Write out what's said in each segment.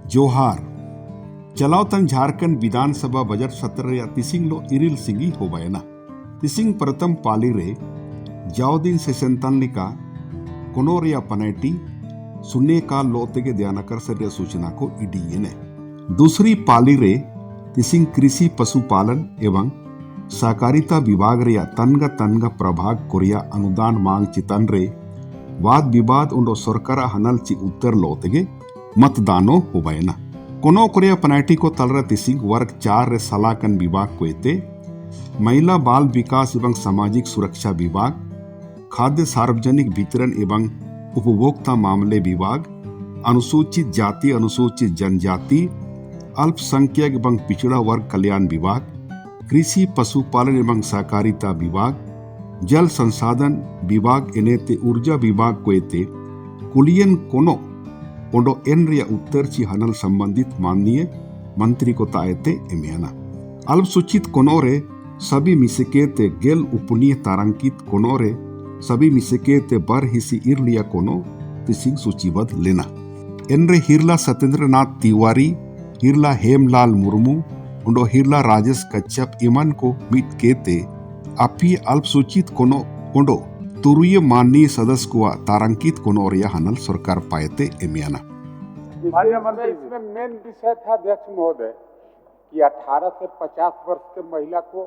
जोहार चलावतन झारखंड विधानसभा बजट सत्र या तिसिंग लो इरिल सिंगी हो बयना तिसिंग प्रथम पाली रे जावदिन से संतानिका कोनोर या पनेटी सुन्ने का लोतेगे ध्यानकर सर्य सूचना को इडी ने दूसरी पाली रे तिसिंग कृषि पशुपालन एवं सहकारिता विभाग रे या तनगा प्रभाग कोरिया अनुदान मांग चितन रे वाद विवाद उंडो सरकार हनल ची उत्तर लोतेगे मतदानो हो बयना कोनो कोरिया पनाटी को तलरा तिसिंग वर्ग 4 रे सलाकन विभाग को एते महिला बाल विकास एवं सामाजिक सुरक्षा विभाग, खाद्य सार्वजनिक वितरण एवं उपभोक्ता मामले विभाग, अनुसूचित जाति अनुसूचित जनजाति अल्पसंख्यक एवं पिछड़ा वर्ग कल्याण विभाग, कृषि पशुपालन एवं सहकारिता विभाग, जल संसाधन विभाग एनेते ऊर्जा विभाग को एते कुलियन कोनो ओंडो एन रिया उत्तर ची हनल संबंधित माननीय मंत्री को तायते एमियाना अल्पसूचित कोनोरे सभी मिसकेते गेल उपनीय तारांकित कोनोरे सभी मिसकेते बर हिसी इरलिया कोनो तिसिंग सूचीबद्ध लेना एनरे हिरला सत्येंद्रनाथ तिवारी हिरला हेमलाल मुर्मू उंडो हिरला राजेश कच्छप इमन को मिट केते अपी अल्पसूचित कोनो ओंडो तुरुय माननीय सदस्य को तारांकित कोनो रिया हनल सरकार पायते एमियाना इसमें मेन विषय था अध्यक्ष महोदय कि 18 से 50 वर्ष के महिला को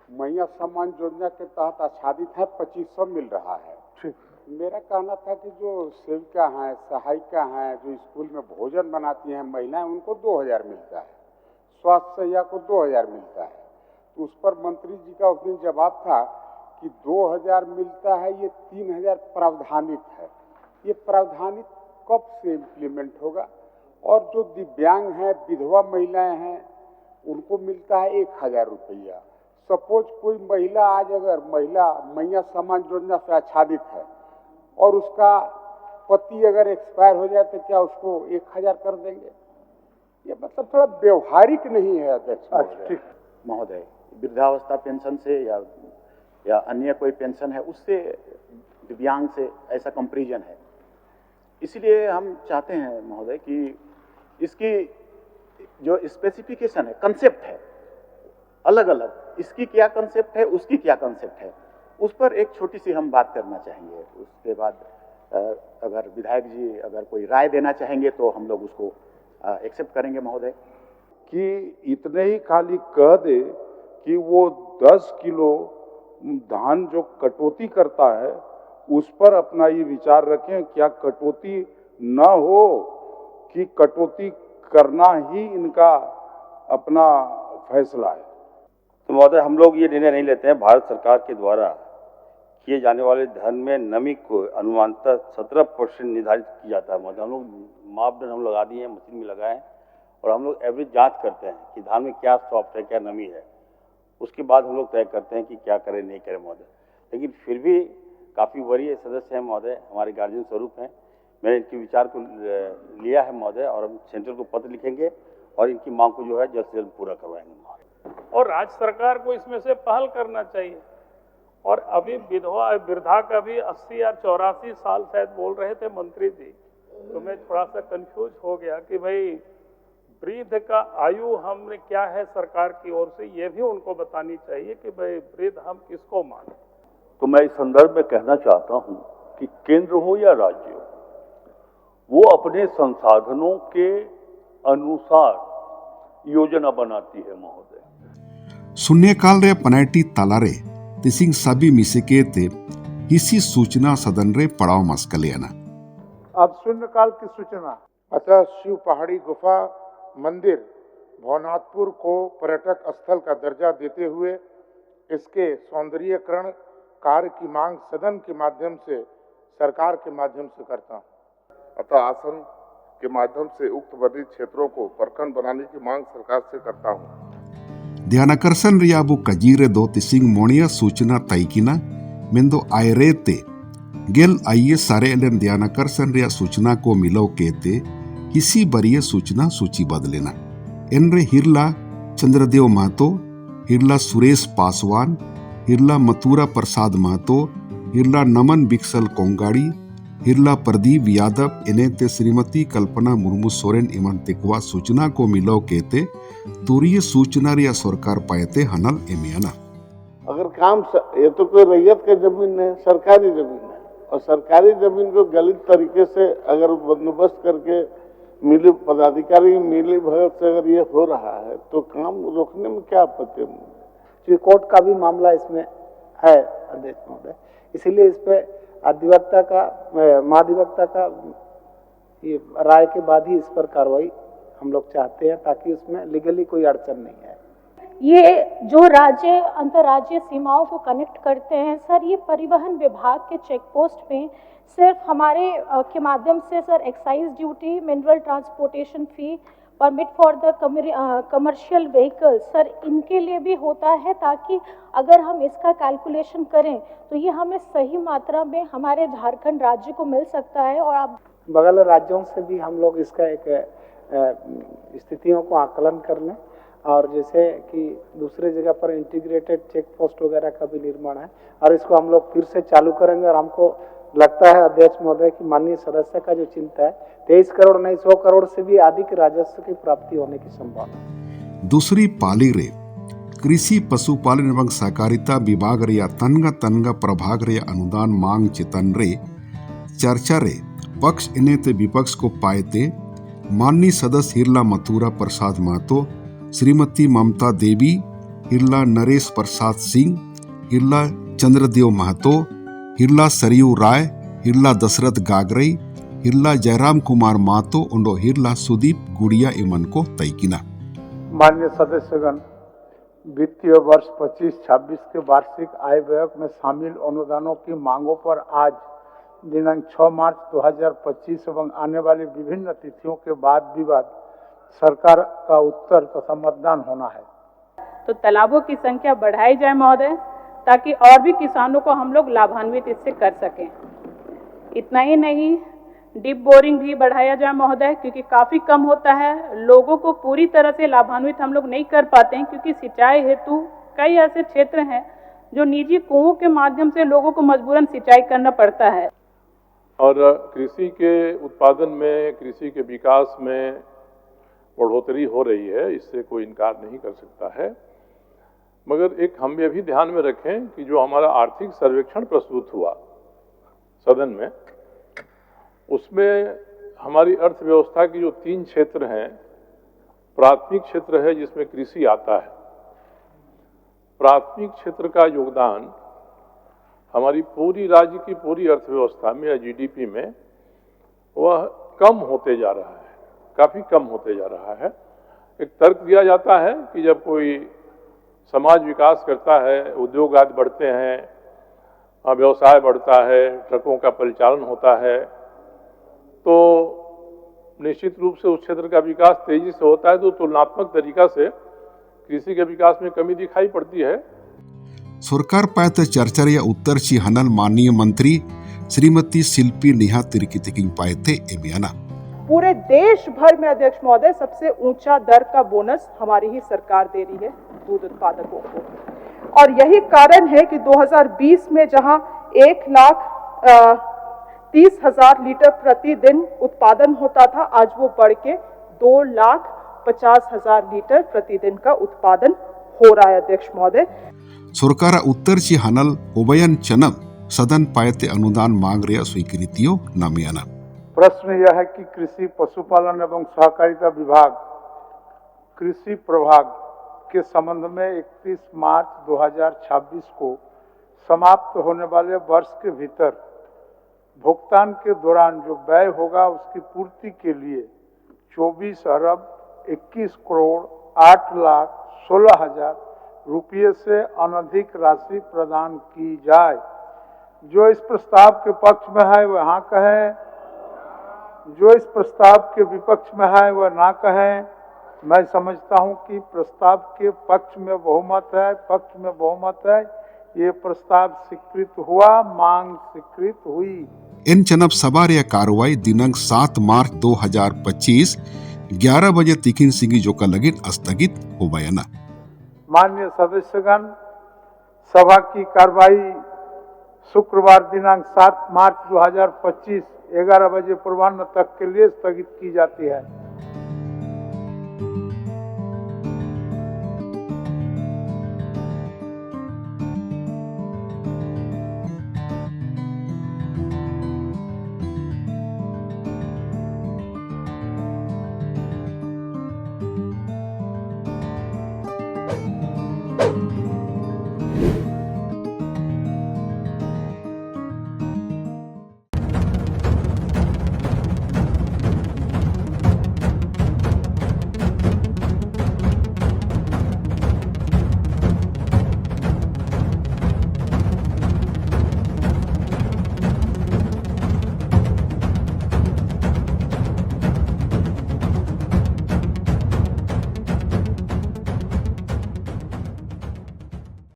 मैया सम्मान योजना के तहत आच्छादित है 2500 मिल रहा है। मेरा कहना था कि जो सेविका हैं सहायिका हैं जो स्कूल में भोजन बनाती हैं महिलाएं उनको 2000 मिलता है, स्वास्थ्य सहिया को 2000 मिलता है। तो उस पर मंत्री जी का उस दिन जवाब था कि 2000 मिलता है, ये 3000 प्रावधानित है। ये प्रावधानित कब से इम्प्लीमेंट होगा? और जो दिव्यांग हैं विधवा महिलाएं हैं उनको मिलता है 1000 रुपया। सपोज कोई महिला आज अगर मैया सम्मान योजना से आच्छादित है और उसका पति अगर एक्सपायर हो जाए तो क्या उसको 1000 कर देंगे? ये मतलब थोड़ा व्यवहारिक नहीं है अध्यक्ष महोदय। वृद्धावस्था पेंशन से या अन्य कोई पेंशन है उससे दिव्यांग से ऐसा कंपैरिजन है। इसलिए हम चाहते हैं महोदय कि इसकी जो स्पेसिफिकेशन है कंसेप्ट है अलग अलग, इसकी क्या कंसेप्ट है उसकी क्या कंसेप्ट है उस पर एक छोटी सी हम बात करना चाहेंगे। उसके बाद अगर विधायक जी अगर कोई राय देना चाहेंगे तो हम लोग उसको एक्सेप्ट करेंगे महोदय। कि इतने ही खाली कह दे कि वो 10 किलो धान जो कटौती करता है उस पर अपना ये विचार रखें, क्या कटौती न हो कि कटौती करना ही इनका अपना फैसला है। तो महोदय हम लोग ये निर्णय नहीं लेते हैं। भारत सरकार के द्वारा किए जाने वाले धन में नमी को अनुमानतः 17% निर्धारित किया जाता है महोदय। हम लोग मापदंड हम लगा दिए हैं, मशीन में लगाए हैं और हम लोग एवरेज जांच करते हैं कि धान में क्या सॉफ्ट है क्या नमी है। उसके बाद हम लोग तय करते हैं कि क्या करें नहीं करें महोदय। लेकिन फिर भी काफ़ी वरीय सदस्य हैं महोदय, हमारे गार्जियन स्वरूप हैं। मैंने इनके विचार को लिया है महोदय और हम सेंटर को पत्र लिखेंगे और इनकी मांग को जो है जल्द से जल्द पूरा करवाएंगे महोदय। और राज्य सरकार को इसमें से पहल करना चाहिए। और अभी वृद्धा का भी 80 या 84 साल शायद बोल रहे थे मंत्री जी, तो मैं थोड़ा सा कंफ्यूज हो गया कि भाई वृद्ध का आयु हमने क्या है सरकार की ओर से, ये भी उनको बतानी चाहिए कि भाई वृद्ध हम किसको माने। तो मैं इस संदर्भ में कहना चाहता हूं कि केंद्र हो या राज्य हो, वो अपने संसाधनों के अनुसार योजना बनाती है महोदय। शून्यकाल रे पनाटी तालारे तिसिंग सभी मिसकेते इसी सूचना सदन रे पड़ाव मस्कलियाना। अब शून्यकाल की सूचना। अतः शिव पहाड़ी गुफा मंदिर भवनाथपुर को पर्यटक स्थल का दर्जा देते हुए इसके सौंदर्यीकरण कार्य की मांग सदन के माध्यम से सरकार के माध्यम से करता हूँ। अतः आसन के माध्यम से उक्त वर्णित क्षेत्रों को प्रखंड बनाने की मांग सरकार से करता हूँ। ध्यानाकर्षण रियाबु कजीरे दो तिसिंग मोनिया सूचना तैकिना मेंदो आयरेते गेल आइए सारे एलन ध्यानाकर्षण रिया सूचना को मिलो केते किसी बरिय सूचना सूची बदलेना एनरे हिरला चंद्रदेव महतो, हिरला सुरेश पासवान, हिरला मथुरा प्रसाद महतो, हिरला नमन बिक्सल कोंगाड़ी, हिरला प्रदीप यादव इन्हें श्रीमती कल्पना मुर्मू सोरेन इमन तिकवा सूचना को मिलो कहते तुरीय सूचना रिया सरकार पाएते हनल एमियाना। अगर काम ये तो कोई रैयत का जमीन है, सरकारी जमीन है, और सरकारी जमीन को गलत तरीके से अगर बंदोबस्त करके मिली पदाधिकारी मिली भगत से अगर ये हो रहा है तो काम रोकने में क्या आपत्ति है? कोर्ट का भी मामला इसमें है अध्यक्ष महोदय, इसीलिए इस पे अधिवक्ता का महाधिवक्ता का ये राय के बाद ही इस पर कार्रवाई हम लोग चाहते हैं, ताकि उसमें लीगली कोई अड़चन नहीं है। ये जो राज्य अंतर्राज्यीय सीमाओं को कनेक्ट करते हैं सर, ये परिवहन विभाग के चेक पोस्ट में सिर्फ हमारे के माध्यम से sir excise duty, mineral transportation fee, permit for the commercial vehicles sir, इनके लिए भी होता है, ताकि अगर हम इसका कैलकुलेशन करें तो ये हमें सही मात्रा में हमारे झारखंड राज्य को मिल सकता है। और आप बगल राज्यों से भी हम लोग इसका एक स्थितियों को आकलन कर लें, और जैसे कि दूसरे जगह पर इंटीग्रेटेड चेक पोस्ट वगैरह का भी निर्माण है, और इसको हम लोग फिर से चालू करेंगे। और हमको लगता है अध्यक्ष महोदय कि माननीय सदस्य का जो चिंता है 23 करोड़ नहीं 100 करोड़ से भी अधिक राजस्व की प्राप्ति होने की संभावना। दूसरी पाली रे कृषि पशुपालन एवं सहकारिता विभाग रे तनगा प्रभाग रे अनुदान मांग चितन रे चर्चा रे पक्ष इन्हें ते विपक्ष को पाएते माननीय सदस्य हिरला मथुरा प्रसाद महतो, श्रीमती ममता देवी, हिरला नरेश प्रसाद सिंह, हिरला चंद्रदेव महतो, हिरला सरयू राय, हिरला दशरथ गागरई, हिरला जयराम कुमार महतो और हिरला सुदीप गुड़िया इमन को तयकिना। माननीय सदस्यगण, वित्तीय वर्ष 25-26 के वार्षिक आय व्यय में शामिल अनुदानों की मांगों पर आज दिनांक 6 मार्च 2025 एवं आने वाली विभिन्न तिथियों के बाद विवाद सरकार का उत्तर तथा मतदान होना है। तो तालाबों की संख्या बढ़ाई जाए महोदय, ताकि और भी किसानों को हम लोग लाभान्वित इससे कर सकें। इतना ही नहीं, डीप बोरिंग भी बढ़ाया जाए महोदय, क्योंकि काफ़ी कम होता है। लोगों को पूरी तरह से लाभान्वित हम लोग नहीं कर पाते हैं, क्योंकि सिंचाई हेतु कई ऐसे क्षेत्र हैं जो निजी कुओं के माध्यम से लोगों को मजबूरन सिंचाई करना पड़ता है। और कृषि के उत्पादन में, कृषि के विकास में बढ़ोतरी हो रही है, इससे कोई इनकार नहीं कर सकता है। मगर एक हम ये भी ध्यान में रखें कि जो हमारा आर्थिक सर्वेक्षण प्रस्तुत हुआ सदन में, उसमें हमारी अर्थव्यवस्था की जो 3 क्षेत्र हैं, प्राथमिक क्षेत्र है जिसमें कृषि आता है। प्राथमिक क्षेत्र का योगदान हमारी पूरी राज्य की पूरी अर्थव्यवस्था में या जीडीपी में वह कम होते जा रहा है, काफ़ी कम होते जा रहा है। एक तर्क दिया जाता है कि जब कोई समाज विकास करता है, उद्योग आदि बढ़ते हैं, व्यवसाय बढ़ता है, ट्रकों का परिचालन होता है, तो निश्चित रूप से उस क्षेत्र का विकास तेजी से होता है। तो तुलनात्मक तरीका से कृषि के विकास में कमी दिखाई पड़ती है। सरकार पायत चर्चा या उत्तर ची हनल माननीय मंत्री श्रीमती शिल्पी नेहा तिर्की तिकिंग पाएते एमियाना। पूरे देश भर में अध्यक्ष महोदय सबसे ऊंचा दर का बोनस हमारी ही सरकार दे रही है दूध उत्पादकों को, और यही कारण है कि 2020 में जहां 1,30,000 लीटर प्रतिदिन उत्पादन होता था, आज वो बढ़ के 2,50,000 लीटर प्रतिदिन का उत्पादन हो रहा है अध्यक्ष महोदय। सरकार उत्तर ची हनल उभयन चनम सदन पायते अनुदान मांग रहा स्वीकृतियों नामियाना। प्रश्न यह है कि कृषि पशुपालन एवं सहकारिता विभाग कृषि प्रभाग के संबंध में 31 मार्च 2026 को समाप्त होने वाले वर्ष के भीतर भुगतान के दौरान जो व्यय होगा उसकी पूर्ति के लिए 24 अरब 21 करोड़ 8,16,000 रुपये से अनधिक राशि प्रदान की जाए। जो इस प्रस्ताव के पक्ष में है वह हाँ कहें, जो इस प्रस्ताव के विपक्ष में है वह ना कहें। मैं समझता हूं कि प्रस्ताव के पक्ष में बहुमत है, पक्ष में बहुमत है। ये प्रस्ताव स्वीकृत हुआ, मांग स्वीकृत हुई। इन चनब सवार या कार्रवाई दिनांक 7 मार्च 2025 11 बजे तीखिन सिंगी जो का लगिन स्थगित हो बयाना। माननीय सदस्यगण, सभा की कार्रवाई शुक्रवार दिनांक 7 मार्च 2025 11 बजे पूर्वाह्न तक के लिए स्थगित की जाती है।